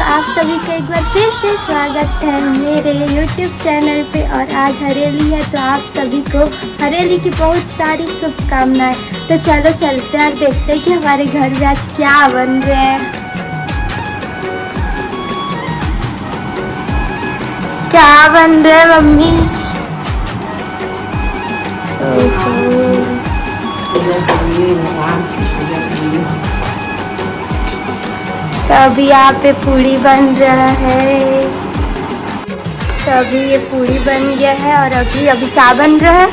आप सभी का एक बार फिर से स्वागत है मेरे YouTube चैनल पे। और आज हरेली है तो आप सभी को हरेली की बहुत सारी शुभकामनाएं। तो चलो चलते हैं और देखते हैं कि हमारे घर में आज क्या बन रहे हैं। क्या बन रहा है मम्मी? तो अभी यहाँ पे पूड़ी बन रहा है। तो अभी ये पूड़ी बन गया है और अभी क्या बन रहा है?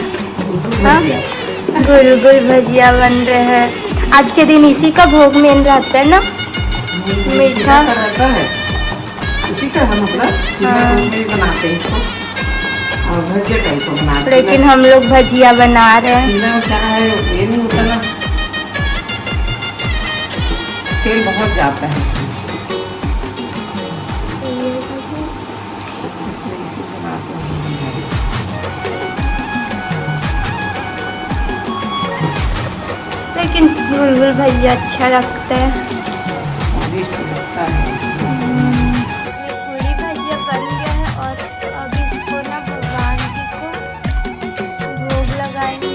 हाँ, गुलगुल भजिया बन रहे हैं। आज के दिन इसी का भोग मेन रहता है ना, मीठा। इसी का हम बनाते हैं और भजिया टाइप को बनाते हैं। लेकिन हम लोग भजिया बना रहे हैं। क्या है ये नहीं होता ना, तेल बहुत जाता है। लेकिन गुलगुल भजिया अच्छा लगता है। स्वादिष्ट लगता है। ये पूरी भजिया बन गया है और अब इसको ना भगवान जी को भोग लगाएंगे।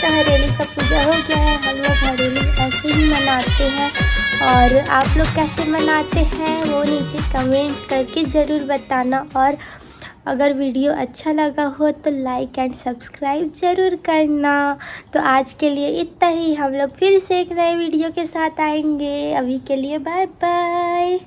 हरेली का पूजा हो गया है। हम लोग हरेली ऐसे ही मनाते हैं और आप लोग कैसे मनाते हैं वो नीचे कमेंट करके ज़रूर बताना। और अगर वीडियो अच्छा लगा हो तो लाइक एंड सब्सक्राइब ज़रूर करना। तो आज के लिए इतना ही। हम लोग फिर से एक नए वीडियो के साथ आएंगे। अभी के लिए बाय बाय।